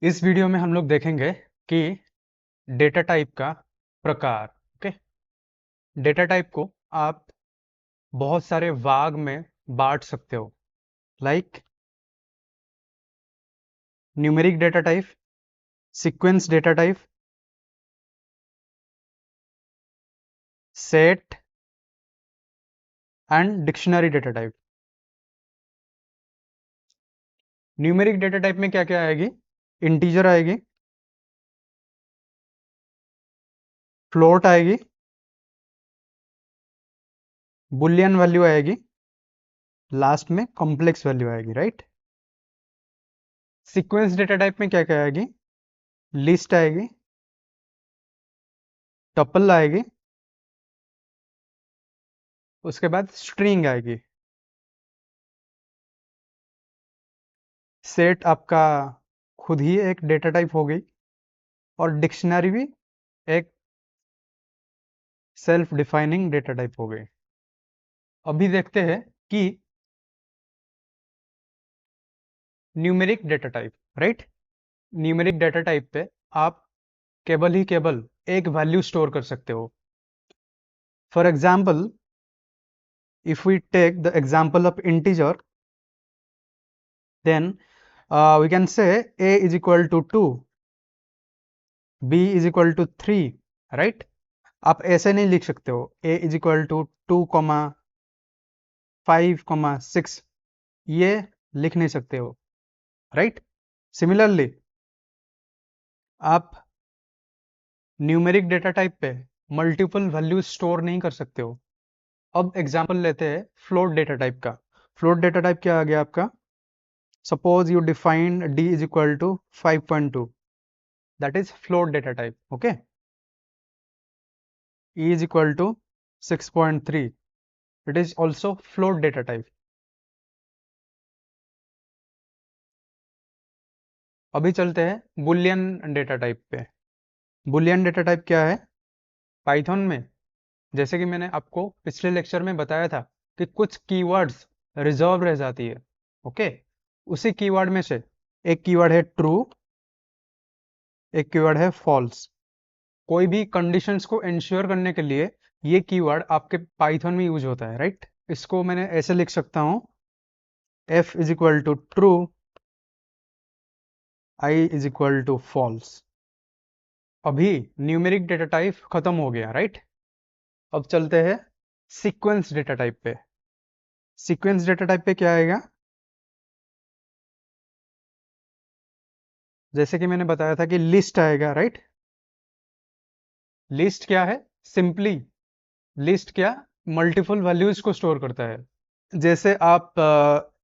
इस वीडियो में हम लोग देखेंगे कि डेटा टाइप का प्रकार। ओके, डेटा टाइप को आप बहुत सारे भाग में बांट सकते हो, like numeric data type, sequence data type, set and dictionary data type. Numeric data type में क्या क्या आएगी? इंटीजर आएगी, फ्लोट आएगी, बुलियन वैल्यू आएगी, लास्ट में कॉम्प्लेक्स वैल्यू आएगी, राइट। सीक्वेंस डेटा टाइप में क्या क्या आएगी? लिस्ट आएगी, टपल आएगी, उसके बाद स्ट्रिंग आएगी। सेट आपका खुद ही एक डेटा टाइप हो गई, और डिक्शनरी भी एक सेल्फ डिफाइनिंग डेटा टाइप हो गई। अभी देखते हैं कि numeric data type, right. Numeric data type पे आप केवल एक वैल्यू स्टोर कर सकते हो। For example, if we take the example of integer, then we can say a is equal to 2, b is equal to 3, right. आप ऐसे नहीं लिख सकते हो a इज इक्वल टू 2,5,6, ये लिख नहीं सकते हो, राइट। सिमिलरली आप न्यूमेरिक डेटा टाइप पे मल्टीपल वैल्यूज स्टोर नहीं कर सकते हो। अब एग्जांपल लेते हैं फ्लोट डेटा टाइप का। फ्लोट डेटा टाइप क्या आ गया आपका? Suppose you define d is equal to 5.2, that is float data type. Okay, e is equal to 6.3, it is also float data type. अभी चलते हैं बुलियन डेटा टाइप पे। Boolean data type क्या है? पाइथन में, जैसे कि मैंने आपको पिछले लेक्चर में बताया था कि कुछ कीवर्ड्स रिजर्व रह जाती है। ओके, उसी कीवर्ड में से एक कीवर्ड है ट्रू, एक कीवर्ड है फॉल्स। कोई भी कंडीशंस को इंश्योर करने के लिए ये कीवर्ड आपके पाइथन में यूज होता है, राइट। इसको मैंने ऐसे लिख सकता हूं, f is equal to true, i is equal to false. अभी न्यूमेरिक डेटा टाइप खत्म हो गया, राइट। अब चलते हैं सीक्वेंस डेटा टाइप पे। सीक्वेंस डेटा टाइप पे क्या आएगा? जैसे कि मैंने बताया था कि लिस्ट आएगा, राइट। लिस्ट क्या है? सिंपली लिस्ट क्या, मल्टीपल वैल्यूज को स्टोर करता है। जैसे आप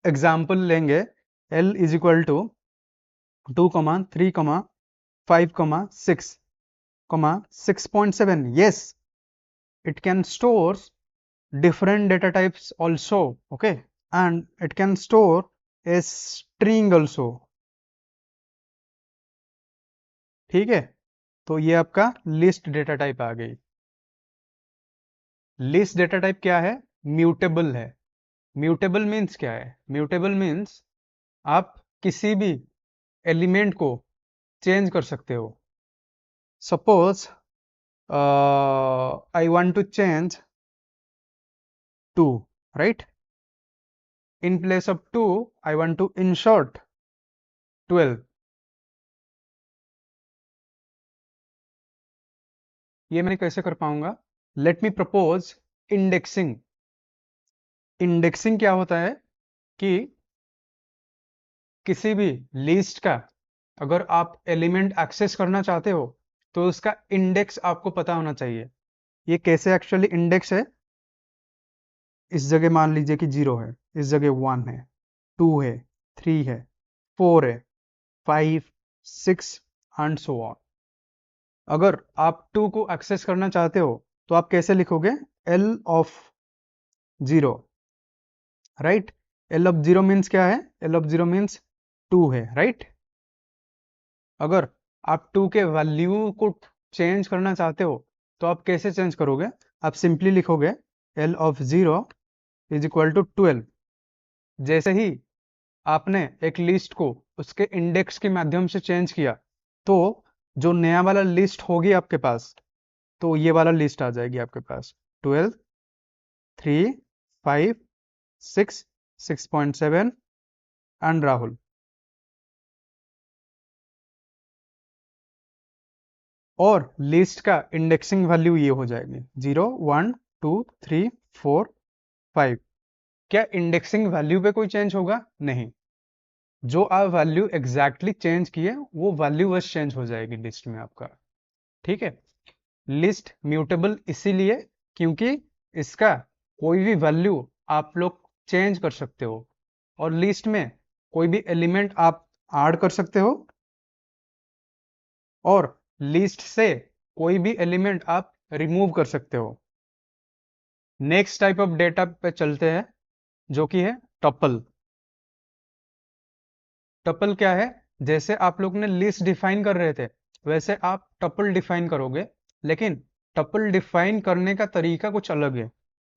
एग्जाम्पल लेंगे, l is equal to 2,3,5,6,6.7, yes, it can stores different data types also, okay, and it can store a string also, ठीक है। तो ये आपका लिस्ट डेटा टाइप आ गई। लिस्ट डेटा टाइप क्या है? म्यूटेबल है। म्यूटेबल मीन्स क्या है? म्यूटेबल मीन्स आप किसी भी एलिमेंट को चेंज कर सकते हो। Suppose I want to change 2, right? In place of 2 I want to insert 12। ये मैं कैसे कर पाऊंगा? Let me propose indexing. Indexing क्या होता है कि किसी भी लिस्ट का अगर आप एलिमेंट एक्सेस करना चाहते हो तो उसका इंडेक्स आपको पता होना चाहिए। ये कैसे एक्चुअली इंडेक्स है? इस जगह मान लीजिए कि 0 है, इस जगह 1 है, 2 है, 3 है, 4 है, 5, 6 एंड सो ऑन। अगर आप 2 को एक्सेस करना चाहते हो तो आप कैसे लिखोगे? L of 0, right. L of 0 means क्या है? L ऑफ 0 मीन्स 2 है, राइट। अगर आप 2 के वैल्यू को चेंज करना चाहते हो तो आप कैसे चेंज करोगे? आप सिंपली लिखोगे L of 0 is equal to 12। जैसे ही आपने एक लिस्ट को उसके इंडेक्स के माध्यम से चेंज किया, तो जो नया वाला लिस्ट होगी आपके पास, तो ये वाला लिस्ट आ जाएगी आपके पास, 12, 3, 5, 6, 6.7 एंड राहुल। और लिस्ट का इंडेक्सिंग वैल्यू ये हो जाएगी 0, 1, 2, 3, 4, 5। क्या इंडेक्सिंग वैल्यू पे कोई चेंज होगा? नहीं। जो आप वैल्यू एग्जैक्टली चेंज किए वो वैल्यू बस चेंज हो जाएगी लिस्ट में आपका। ठीक है। लिस्ट म्यूटेबल इसीलिए क्योंकि इसका कोई भी वैल्यू आप लोग चेंज कर सकते हो, और लिस्ट में कोई भी एलिमेंट आप ऐड कर सकते हो, और लिस्ट से कोई भी एलिमेंट आप रिमूव कर सकते हो। नेक्स्ट टाइप ऑफ डेटा पे चलते हैं, जो कि है टपल। टपल क्या है? जैसे आप लोग ने लिस्ट डिफाइन कर रहे थे, वैसे आप टपल डिफाइन करोगे, लेकिन टपल डिफाइन करने का तरीका कुछ अलग है।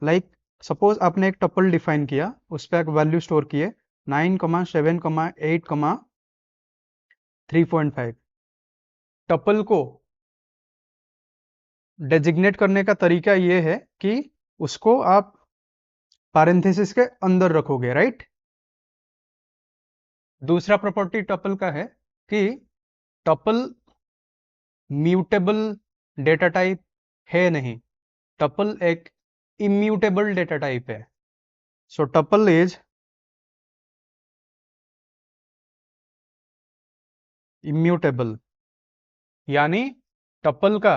लाइक सपोज आपने एक टपल डिफाइन किया, उस पर एक वैल्यू स्टोर किए 9, 7, 8, 3.5। टपल को डेजिग्नेट करने का तरीका ये है कि उसको आप पैरेंथेसिस के अंदर रखोगे, राइट। दूसरा प्रॉपर्टी टपल का है कि टपल म्यूटेबल डेटा टाइप है नहीं, टपल एक इम्यूटेबल डेटा टाइप है। सो टपल इज इम्यूटेबल, यानी टपल का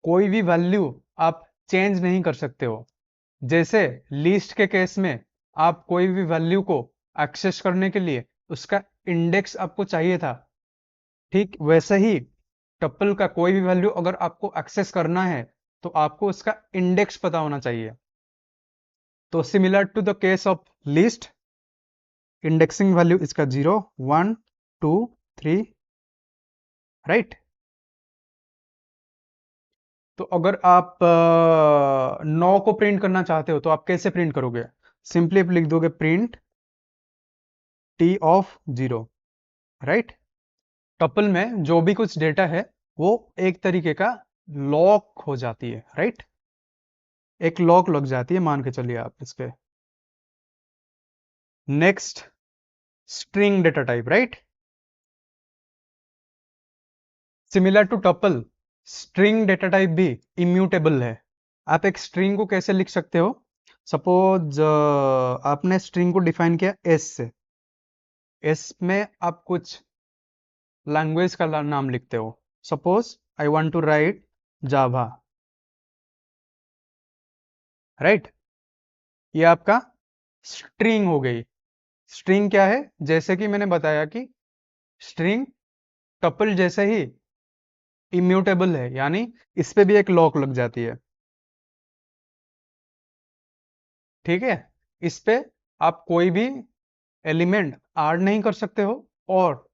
कोई भी वैल्यू आप चेंज नहीं कर सकते हो। जैसे लिस्ट के केस में आप कोई भी वैल्यू को एक्सेस करने के लिए उसका इंडेक्स आपको चाहिए था, ठीक वैसे ही टपल का कोई भी वैल्यू अगर आपको एक्सेस करना है तो आपको उसका इंडेक्स पता होना चाहिए। तो similar to the case of list, indexing value इसका 0, 1, 2, 3, राइट। तो अगर आप 9 को प्रिंट करना चाहते हो तो आप कैसे प्रिंट करोगे? सिंपली आप लिख दोगे print T of 0, right. Tuple में जो भी कुछ डेटा है वो एक तरीके का लॉक हो जाती है, राइट। एक लॉक लग जाती है, मान के चलिए आप इस पे। Next, string data type, right. Similar to tuple, string data type भी इम्यूटेबल है। आप एक स्ट्रिंग को कैसे लिख सकते हो? सपोज आपने स्ट्रिंग को डिफाइन किया एस से, एस में आप कुछ लैंग्वेज का नाम लिखते हो। Suppose I want to write Java, right. ये आपका स्ट्रिंग हो गई। स्ट्रिंग क्या है? जैसे कि मैंने बताया कि स्ट्रिंग टपल जैसे ही इम्यूटेबल है, यानी इस पे भी एक लॉक लग जाती है, ठीक है। इस पे आप कोई भी एलिमेंट ऐड नहीं कर सकते हो, और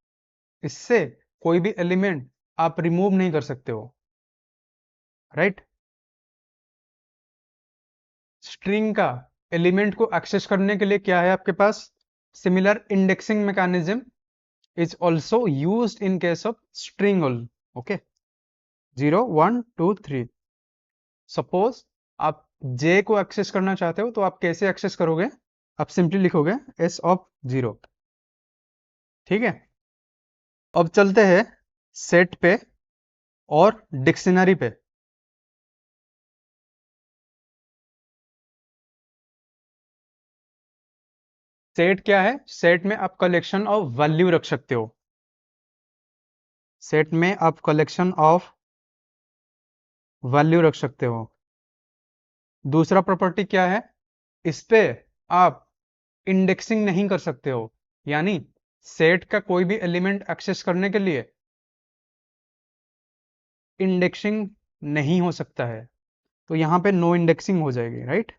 इससे कोई भी एलिमेंट आप रिमूव नहीं कर सकते हो, राइट। स्ट्रिंग का एलिमेंट को एक्सेस करने के लिए क्या है आपके पास? Similar indexing mechanism is also used in case of string all, okay, 0, 1, 2, 3। Suppose आप j को एक्सेस करना चाहते हो तो आप कैसे एक्सेस करोगे? आप सिंपली लिखोगे s ऑफ 0, ठीक है। अब चलते हैं सेट पे और डिक्शनरी पे। सेट क्या है? सेट में आप कलेक्शन ऑफ वैल्यू रख सकते हो। सेट में आप कलेक्शन ऑफ वैल्यू रख सकते हो। दूसरा प्रॉपर्टी क्या है? इस पे आप इंडेक्सिंग नहीं कर सकते हो, यानी सेट का कोई भी एलिमेंट एक्सेस करने के लिए इंडेक्सिंग नहीं हो सकता है, तो यहां पे नो इंडेक्सिंग हो जाएगी, राइट।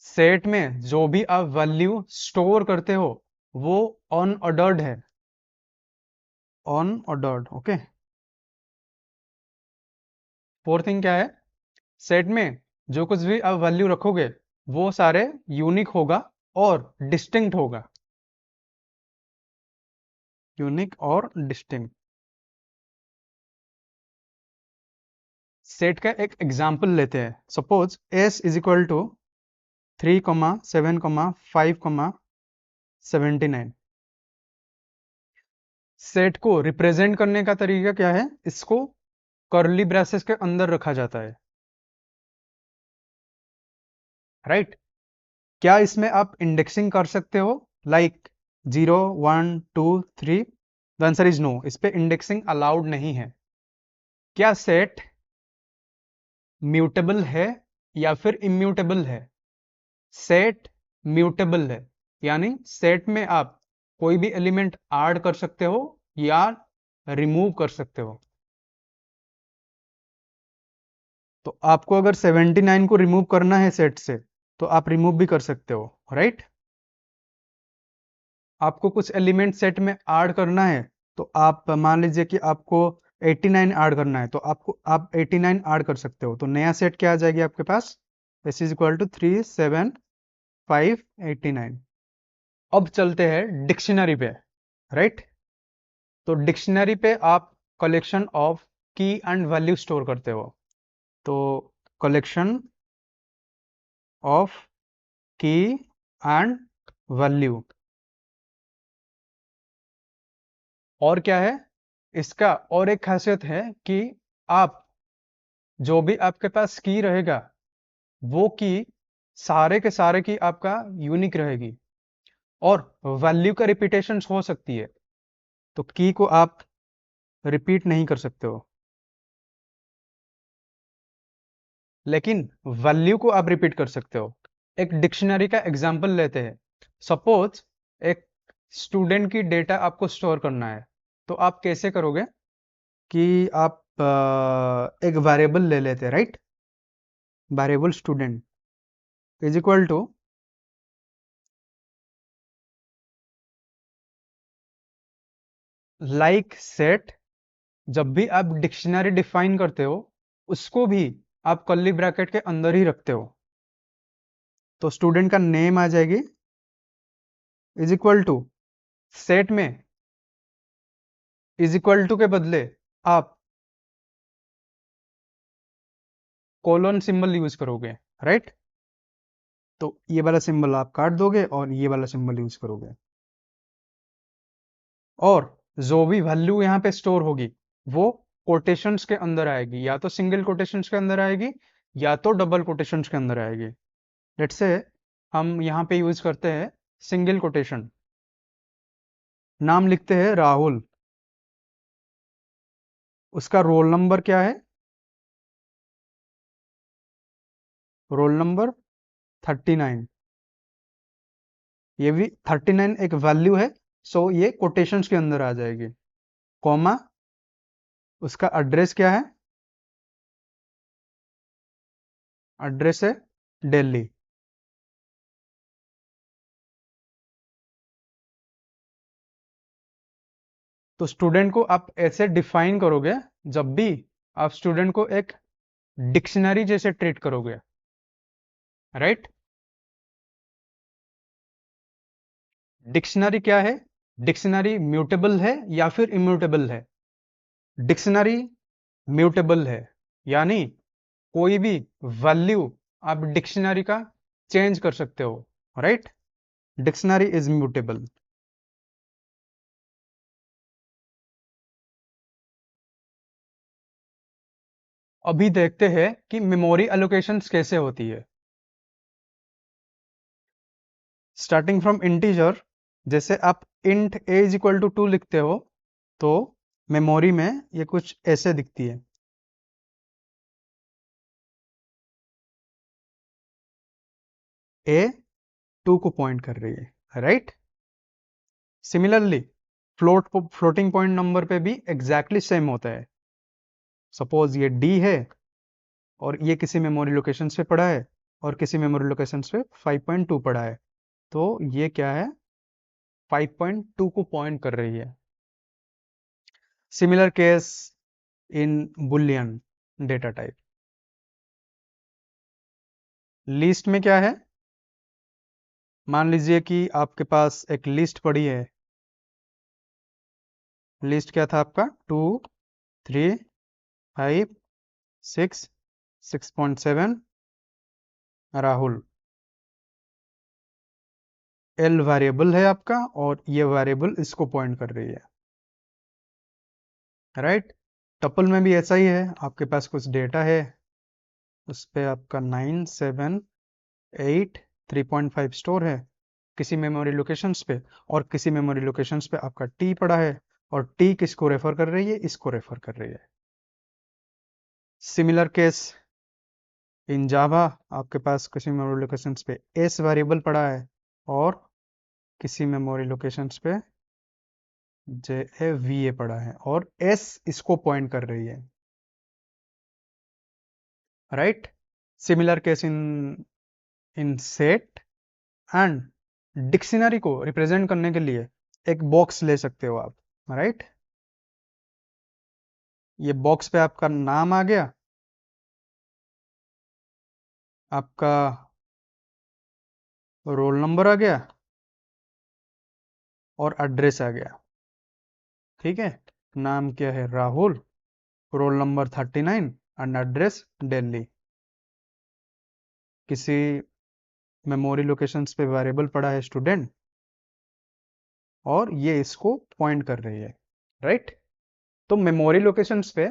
सेट में जो भी आप वैल्यू स्टोर करते हो वो अनऑर्डर्ड है, अनऑर्डर्ड, ओके। फोर्थ थिंग क्या है? सेट में जो कुछ भी आप वैल्यू रखोगे वो सारे यूनिक होगा और डिस्टिंक्ट होगा। यूनिक और डिस्टिंक्ट। सेट का एक एग्जाम्पल लेते हैं। Suppose S is equal to 3,7,5,79। Set को रिप्रेजेंट करने का तरीका क्या है? इसको कर्ली ब्रेसेस के अंदर रखा जाता है, राइट? क्या इसमें आप इंडेक्सिंग कर सकते हो? Like 0 1 2 3? The answer is no, इस पे इंडेक्सिंग अलाउड नहीं है। क्या सेट म्यूटेबल है या फिर इम्यूटेबल है? सेट म्यूटेबल है, यानी सेट में आप कोई भी एलिमेंट ऐड कर सकते हो या रिमूव कर सकते हो। तो आपको अगर 79 को रिमूव करना है सेट से, तो आप रिमूव भी कर सकते हो, राइट? आपको कुछ एलिमेंट सेट में ऐड करना है, तो आप मान लीजिए कि आपको 89 ऐड करना है, तो आप 89 ऐड कर सकते हो। तो नया सेट क्या आ जाएगी आपके पास? S is equal to 3 7 5 89। अब चलते हैं डिक्शनरी पे, राइट? तो डिक्शनरी पे आप कलेक्शन ऑफ की एंड वैल्यू स्टोर करते हो। तो कलेक्शन ऑफ की एंड वैल्यू। और क्या है इसका? और एक खासियत है कि आप जो भी आपके पास की रहेगा, वो की सारे के सारे की आपका यूनिक रहेगी, और वैल्यू का रिपीटेशन हो सकती है। तो की को आप रिपीट नहीं कर सकते हो, लेकिन वैल्यू को आप रिपीट कर सकते हो। एक डिक्शनरी का एग्जांपल लेते हैं। सपोज एक स्टूडेंट की डेटा आपको स्टोर करना है, तो आप कैसे करोगे कि आप एक वेरिएबल ले लेते हैं, right? Variable student is equal to like set. जब भी आप डिक्शनरी डिफाइन करते हो, उसको भी आप कर्ली ब्रैकेट के अंदर ही रखते हो। तो स्टूडेंट का नेम आ जाएगी इज इक्वल टू, सेट में इज इक्वल टू के बदले आप कोलोन सिंबल यूज करोगे, राइट? तो ये वाला सिंबल आप काट दोगे और ये वाला सिंबल यूज करोगे, और जो भी वैल्यू यहाँ पे स्टोर होगी वो कोटेशंस के अंदर आएगी, या तो सिंगल कोटेशंस के अंदर आएगी या तो डबल कोटेशंस के अंदर आएगी। लेट्स से हम यहाँ पे यूज करते हैं सिंगल कोटेशन। नाम लिखते हैं राहुल, उसका रोल नंबर क्या है? Roll number 39। ये भी 39 एक वैल्यू है, सो ये कोटेशंस के अंदर आ जाएगी। कॉमा, उसका एड्रेस क्या है? एड्रेस है दिल्ली। तो स्टूडेंट को आप ऐसे डिफाइन करोगे जब भी आप स्टूडेंट को एक डिक्शनरी जैसे ट्रीट करोगे, राइट? डिक्शनरी क्या है? डिक्शनरी म्यूटेबल है या फिर इम्यूटेबल है? डिक्शनरी म्यूटेबल है, यानी कोई भी वैल्यू आप डिक्शनरी का चेंज कर सकते हो, राइट? Dictionary is mutable. अभी देखते हैं कि मेमोरी एलोकेशंस कैसे होती है। स्टार्टिंग फ्रॉम इंटीजर, जैसे आप int a is equal to 2 लिखते हो, तो मेमोरी में ये कुछ ऐसे दिखती है। ए 2 को पॉइंट कर रही है, right? Similarly floating point number पे भी एग्जैक्टली सेम होता है। सपोज ये डी है, और ये किसी मेमोरी लोकेशन पे पड़ा है, और किसी मेमोरी लोकेशन पे 5.2 पड़ा है, तो ये क्या है? 5.2 को पॉइंट कर रही है। Similar case in Boolean data type. List में क्या है? मान लीजिए कि आपके पास एक लिस्ट पड़ी है, लिस्ट क्या था आपका 2 3 5 6 6.7 राहुल। एल वेरिएबल है आपका और ये वेरिएबल इसको पॉइंट कर रही है, राइट। टपल में भी ऐसा ही है, आपके पास कुछ डेटा है, उस पे आपका 9 7 8 3.5 स्टोर है किसी मेमोरी लोकेशंस पे, और किसी मेमोरी लोकेशंस पे आपका टी पड़ा है, और टी किसको रेफर कर रही है, इसको रेफर कर रही है। सिमिलर केस इन जावा, आपके पास किसी मेमोरी लोकेशंस पे एस वेरिएबल पड़ा है और किसी मेमोरी लोकेशंस पे जे ए वी ए पड़ा है, और एस इसको पॉइंट कर रही है, right. Similar case in in set and dictionary को रिप्रेजेंट करने के लिए एक बॉक्स ले सकते हो आप, राइट। ये बॉक्स पे आपका नाम आ गया, आपका रोल नंबर आ गया और एड्रेस आ गया, ठीक है। नाम क्या है, Rahul, roll number 39 and address Delhi. किसी मेमोरी लोकेशंस पे वेरिएबल पड़ा है स्टूडेंट, और ये इसको पॉइंट कर रही है, राइट। तो मेमोरी लोकेशंस पे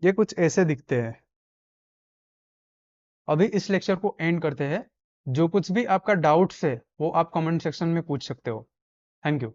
ये कुछ ऐसे दिखते हैं। अभी इस लेक्चर को एंड करते हैं। जो कुछ भी आपका डाउट्स है वो आप कमेंट सेक्शन में पूछ सकते हो। Thank you.